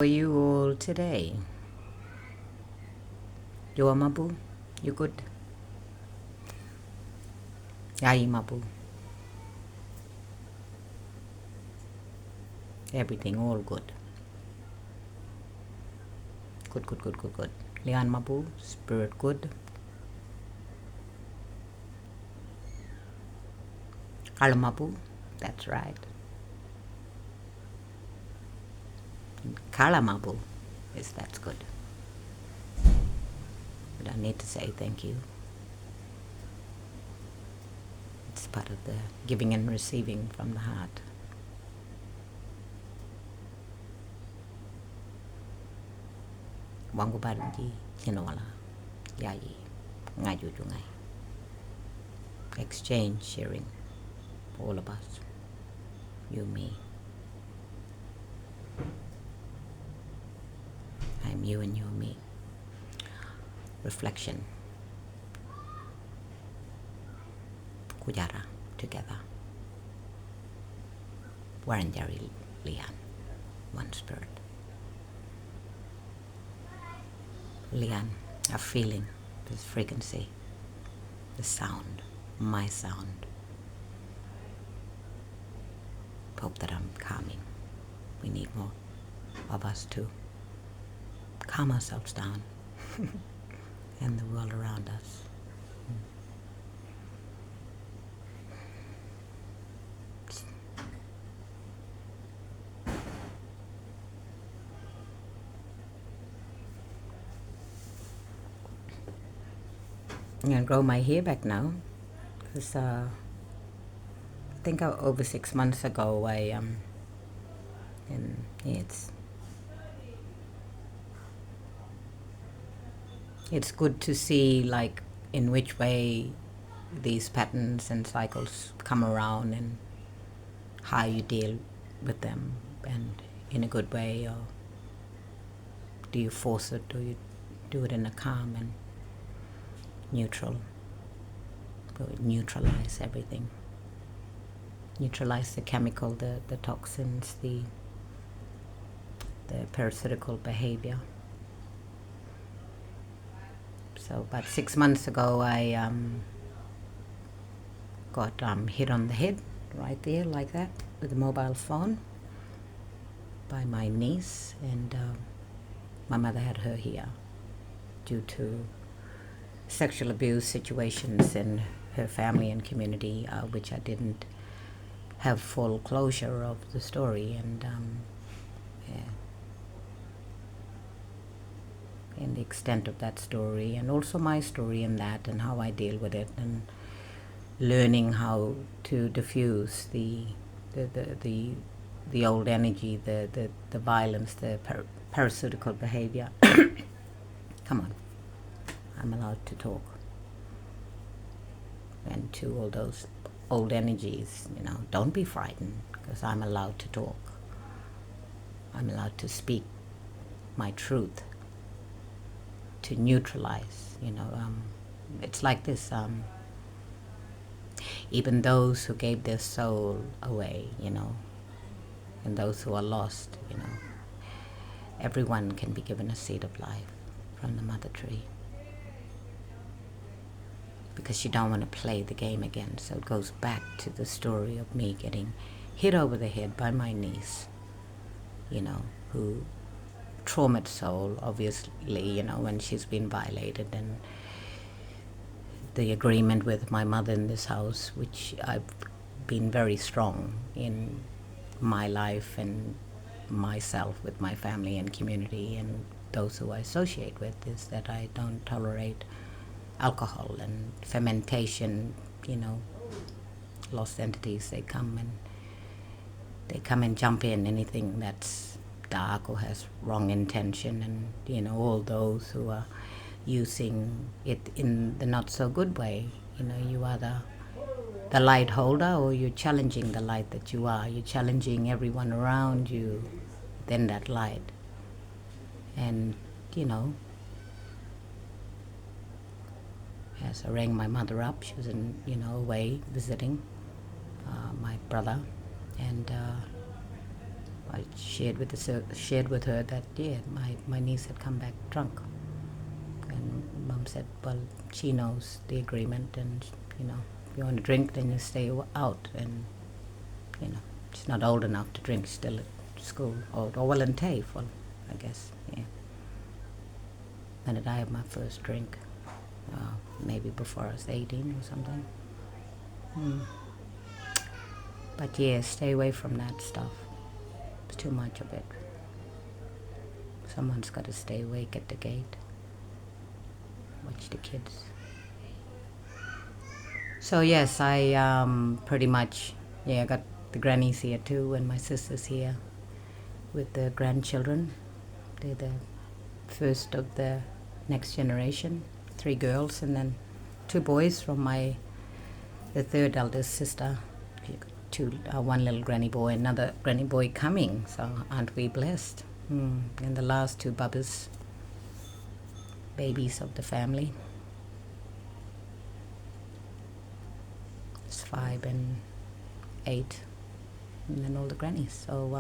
How are you all today? You are Mabu? You good? Yai Mabu. Everything all good. Good. Lian Mabu, spirit good. Kala Mabu, that's right. Kala Mabu, yes, that's good. We don't need to say thank you. It's part of the giving and receiving from the heart. Wangu barungi, yinawala, yai, ngayu jungai. Exchange, sharing, all of us. You, me. I'm you and you're me. Reflection. Kujara, together. Waranjari Lian, one spirit. Lian, a feeling, this frequency, the sound, my sound. Hope that I'm calming. We need more of us to calm ourselves down and the world around us. I'm gonna grow my hair back now, because I think over 6 months ago and it's good to see like in which way these patterns and cycles come around and how you deal with them, and in a good way, or do you force it, or you do it in a calm and neutral, neutralize everything, neutralize the chemical, the toxins, the parasitical behavior. So about 6 months ago I got hit on the head right there like that with a mobile phone by my niece, and my mother had her here due to sexual abuse situations in her family and community, which I didn't have full closure of the story, and and the extent of that story, and also my story in that, and how I deal with it, and learning how to diffuse the old energy, the violence, the parasitical behavior. Come on, I'm allowed to talk. And to all those old energies, don't be frightened, because I'm allowed to talk. I'm allowed to speak my truth, to neutralize, it's like this, even those who gave their soul away, and those who are lost, everyone can be given a seed of life from the mother tree, because you don't want to play the game again. So it goes back to the story of me getting hit over the head by my niece, who traumatized soul, obviously, when she's been violated, and the agreement with my mother in this house, which I've been very strong in my life and myself with my family and community and those who I associate with, is that I don't tolerate alcohol and fermentation, lost entities, they come and jump in anything that's dark or has wrong intention, and all those who are using it in the not so good way. You are the light holder, or you're challenging the light that you are. You're challenging everyone around you, then that light. And as I rang my mother up, she was in away visiting my brother, and I shared with her that my niece had come back drunk, and Mom said, well, she knows the agreement, and if you want to drink, then you stay out, and she's not old enough to drink, still at school, or well in TAFE, well, I guess, yeah. When did I have my first drink? Maybe before I was 18 or something. But yeah, stay away from that stuff. It's too much of it. Someone's got to stay awake at the gate. Watch the kids. So yes, I pretty much, I got the grannies here too, and my sister's here with the grandchildren. They're the first of the next generation, 3 girls and then 2 boys from the third eldest sister. One little granny boy, another granny boy coming, so aren't we blessed? And the last 2 bubbas, babies of the family. It's 5 and 8, and then all the grannies. So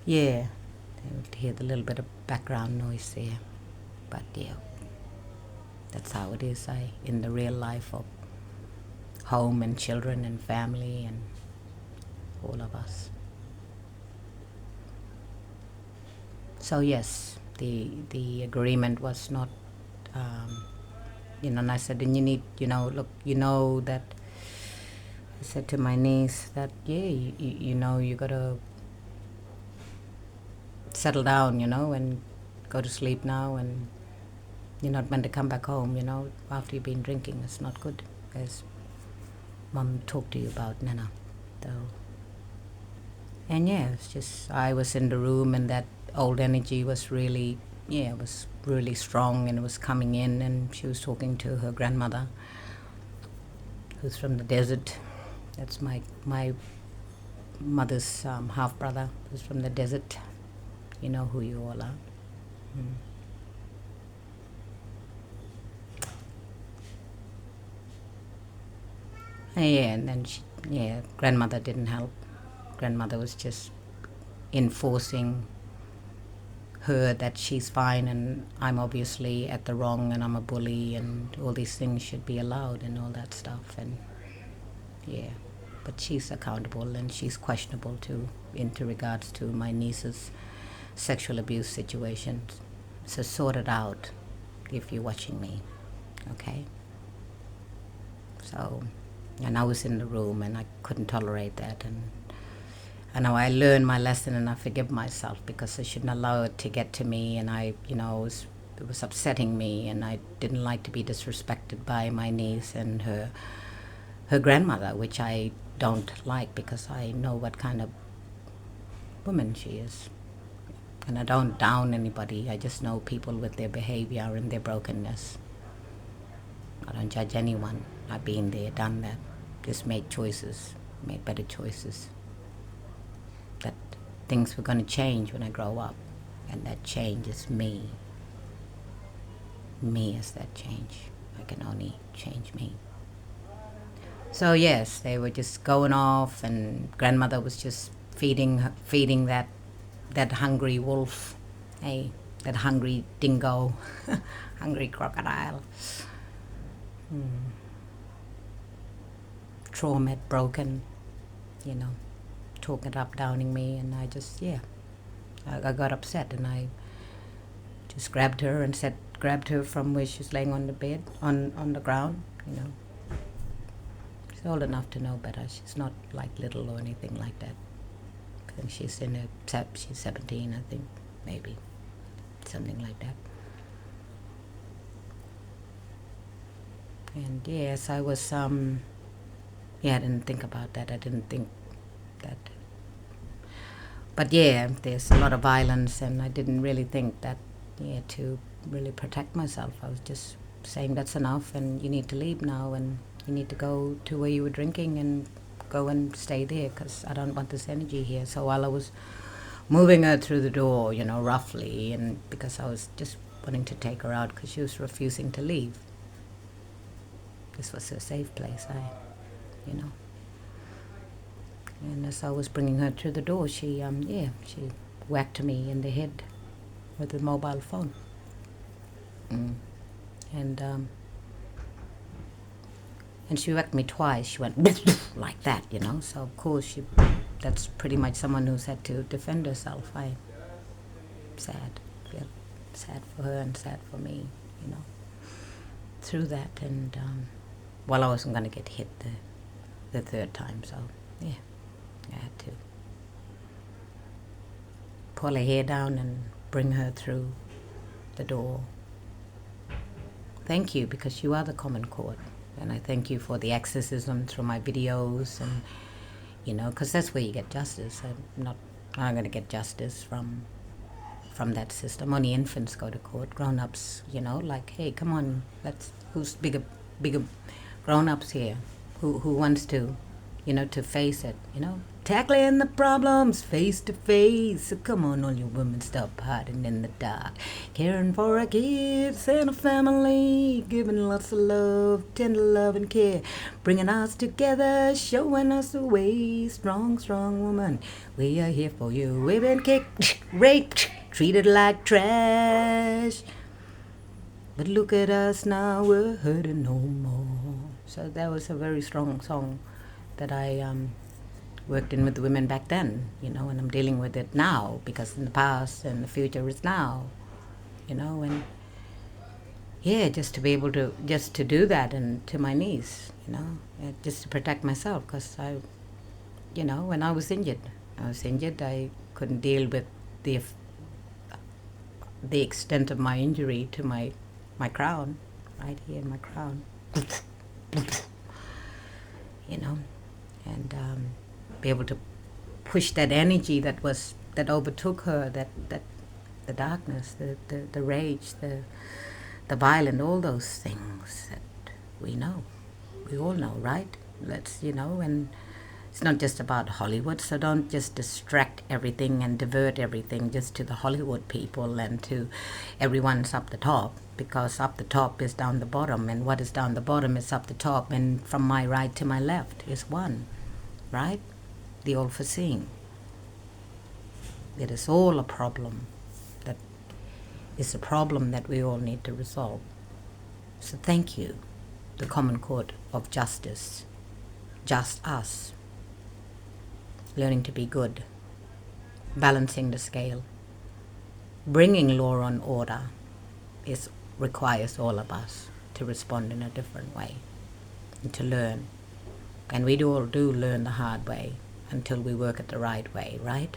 yeah, you hear the little bit of background noise there, but yeah, that's how it is. In the real life of home and children and family and all of us. So yes, the agreement was not, and I said, and you need, look, that I said to my niece that, you gotta settle down, and go to sleep now, and you're not meant to come back home, after you've been drinking. It's not good, as Mom talked to you about, Nana. So, and yeah, it's just, I was in the room, and that old energy was really, it was really strong, and it was coming in, and she was talking to her grandmother, who's from the desert. That's my mother's half-brother, who's from the desert. You know who you all are. Yeah, and then grandmother didn't help. Grandmother was just enforcing her that she's fine, and I'm obviously at the wrong, and I'm a bully, and all these things should be allowed, and all that stuff. And but she's accountable, and she's questionable too, into regards to my niece's sexual abuse situations. So sort it out if you're watching me, okay? So, and I was in the room, and I couldn't tolerate that, and now I learned my lesson, and I forgive myself, because I shouldn't allow it to get to me, and it was upsetting me, and I didn't like to be disrespected by my niece and her grandmother, which I don't like, because I know what kind of woman she is. And I don't down anybody. I just know people with their behavior and their brokenness. I don't judge anyone. I've been there, done that. Just made choices, made better choices. That things were going to change when I grow up. And that change is me. Me is that change. I can only change me. So yes, they were just going off, and grandmother was just feeding that hungry wolf, that hungry dingo, hungry crocodile. Trauma, broken, talking up, downing me, and I just, I got upset, and I just grabbed her from where she was laying on the bed, on the ground, She's old enough to know better. She's not like little or anything like that. I think she's she's 17, I think, maybe, something like that. And yes, I was, I didn't think about that. I didn't think that. But there's a lot of violence, and I didn't really think that, to really protect myself. I was just saying that's enough, and you need to leave now, and you need to go to where you were drinking and go and stay there, because I don't want this energy here. So while I was moving her through the door, roughly, and because I was just wanting to take her out because she was refusing to leave. This was a safe place, And as I was bringing her through the door, she whacked me in the head with a mobile phone. And she whacked me twice. She went like that, So of course that's pretty much someone who's had to defend herself. I feel sad for her and sad for me, through that. And I wasn't going to get hit the third time, so yeah, I had to pull her hair down and bring her through the door. Thank you, because you are the common court, and I thank you for the exorcism through my videos, and because that's where you get justice. I'm not going to get justice from that system. Only infants go to court. Grown-ups, like, hey, come on, who's bigger grown-ups here? Who wants to, to face it, Tackling the problems face to face. So come on, all you women, stop hiding in the dark. Caring for our kids and our family. Giving lots of love, tender love and care. Bringing us together, showing us the way. Strong, strong woman, we are here for you. We've been kicked, raped, treated like trash. But look at us now, we're hurting no more. So that was a very strong song that I worked in with the women back then, and I'm dealing with it now, because in the past and the future is now, and yeah, just to be able to do that, and to my niece, just to protect myself, because when I was injured, I couldn't deal with the extent of my injury to my crown, right here in my crown, and be able to push that energy that overtook her, that the darkness, the rage, the violence, all those things that we all know, right? And it's not just about Hollywood, so don't just distract everything and divert everything just to the Hollywood people and to everyone's up the top, because up the top is down the bottom, and what is down the bottom is up the top, and from my right to my left is one, right? The all-foreseeing. It is all a problem. That is a problem that we all need to resolve. So thank you, the Common Court of Justice. Just us. Learning to be good. Balancing the scale. Bringing law and order requires all of us to respond in a different way and to learn. And we all do learn the hard way until we work it the right way, right?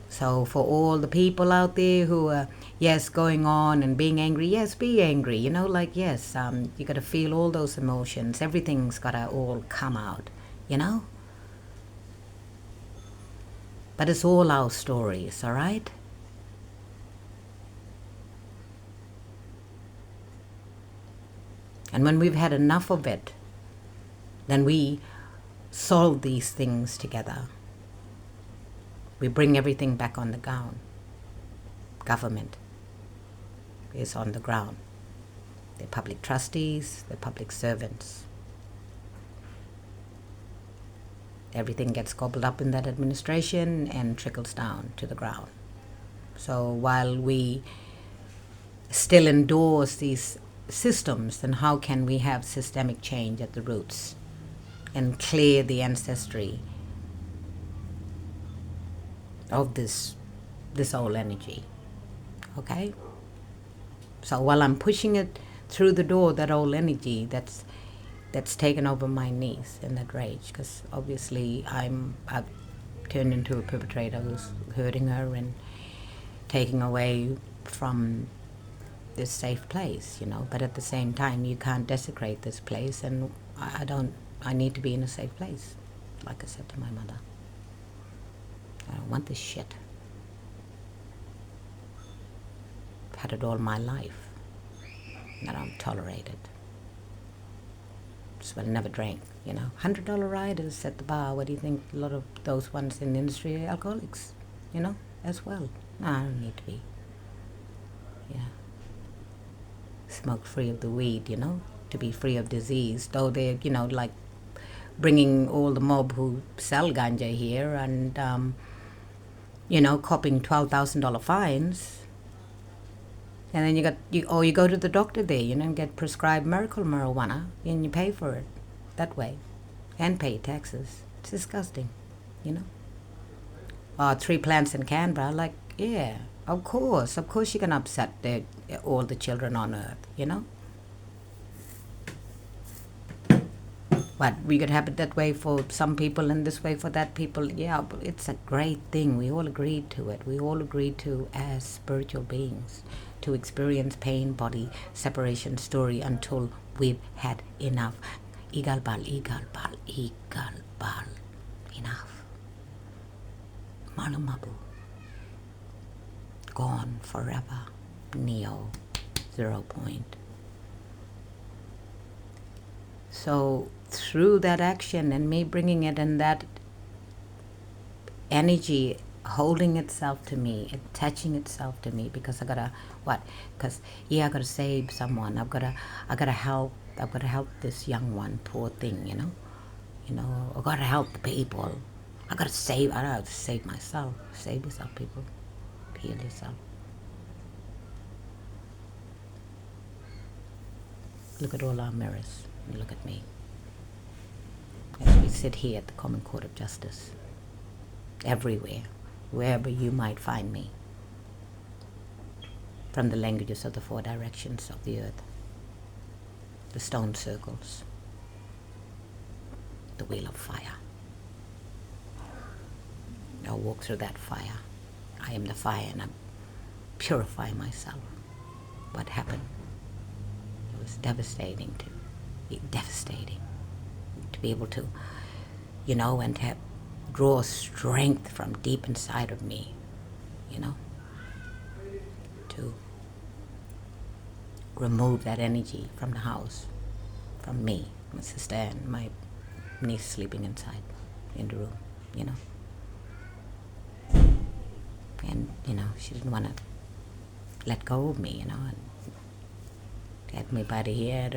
So for all the people out there who are, yes, going on and being angry, yes, be angry, you got to feel all those emotions. Everything's got to all come out, But it's all our stories, all right? And when we've had enough of it, then we solve these things together. We bring everything back on the ground. Government is on the ground. They're public trustees, they're public servants. Everything gets gobbled up in that administration and trickles down to the ground. So while we still endorse these systems, then how can we have systemic change at the roots and clear the ancestry of this old energy? Okay? So while I'm pushing it through the door, that old energy that's taken over my niece and that rage, because obviously I've turned into a perpetrator who's hurting her and taking away from this safe place, but at the same time you can't desecrate this place, and I need to be in a safe place, like I said to my mother. I don't want this shit. I've had it all my life, and I don't tolerate it. Just I never drank, $100 riders at the bar. What do you think? A lot of those ones in the industry are alcoholics, as well. No, I don't need to be. Smoke free of the weed, to be free of disease. Though they're, like bringing all the mob who sell ganja here and, copping $12,000 fines. And then you go to the doctor there, and get prescribed miracle marijuana, and you pay for it that way, and pay taxes. It's disgusting, 3 plants in Canberra, like, yeah, of course you can upset all the children on earth, But we could have it that way for some people and this way for that people. Yeah, but it's a great thing. We all agreed to it. We all agreed to, as spiritual beings, to experience pain, body, separation story until we've had enough. Igal bal, enough. Malumabu. Gone forever. Neo. 0 point. So through that action and me bringing it and that energy holding itself to me, attaching itself to me, because I gotta I gotta save someone. I gotta help this young one, poor thing, I gotta help the people. I gotta save myself. Save yourself, people. Heal yourself. Look at all our mirrors. Look at me. As we sit here at the Common Court of Justice, everywhere, wherever you might find me, from the languages of the 4 directions of the earth, the stone circles, the wheel of fire. I'll walk through that fire. I am the fire, and I purify myself. What happened? It was devastating to be able to, and to draw strength from deep inside of me, to remove that energy from the house, from me, my sister, and my niece sleeping inside in the room, And, she didn't want to let go of me, and had me by the hair,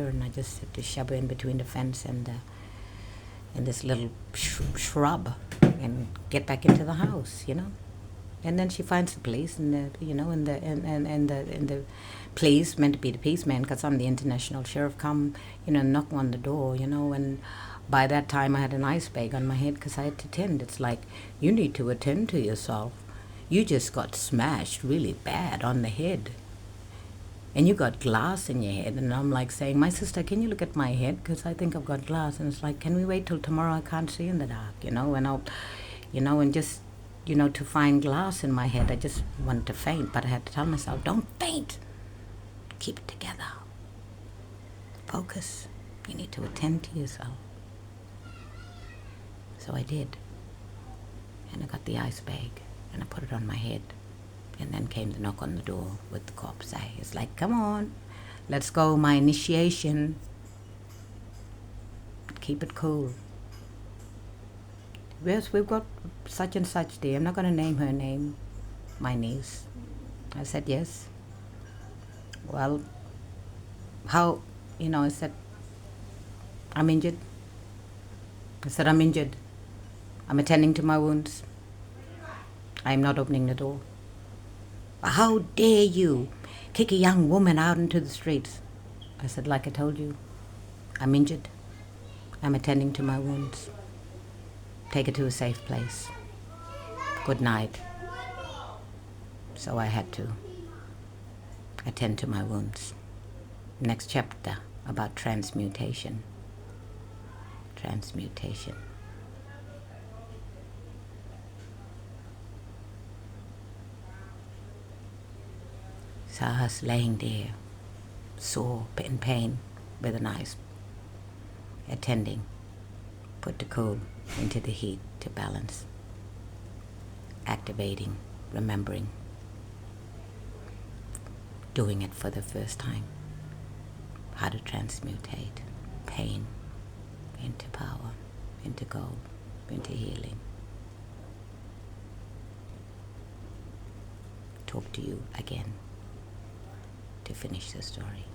and I just had to shove her in between the fence and this little shrub and get back into the house, And then she finds the police, and the police, meant to be the peaceman, because I'm the international sheriff, come, knock on the door, and by that time I had an ice bag on my head because I had to attend. It's like, you need to attend to yourself. You just got smashed really bad on the head. And you got glass in your head. And I'm like saying, my sister, can you look at my head? Because I think I've got glass. And it's like, can we wait till tomorrow? I can't see in the dark, And I'll, and just, to find glass in my head, I just wanted to faint. But I had to tell myself, don't faint. Keep it together. Focus. You need to attend to yourself. So I did. And I got the ice bag and I put it on my head. And then came the knock on the door with the cops. It's like, come on, let's go, my initiation. Keep it cool. Yes, we've got such and such there. I'm not going to name her name, my niece. I said, yes. Well, how, I said, I'm injured. I said, I'm injured. I'm attending to my wounds. I'm not opening the door. How dare you kick a young woman out into the streets? I said, like I told you, I'm injured. I'm attending to my wounds. Take her to a safe place. Good night. So I had to attend to my wounds. Next chapter about transmutation. Transmutation. Saw us laying there, sore, in pain, with an ice, attending, put the cool into the heat to balance, activating, remembering, doing it for the first time, how to transmutate pain into power, into gold, into healing. Talk to you again to finish the story.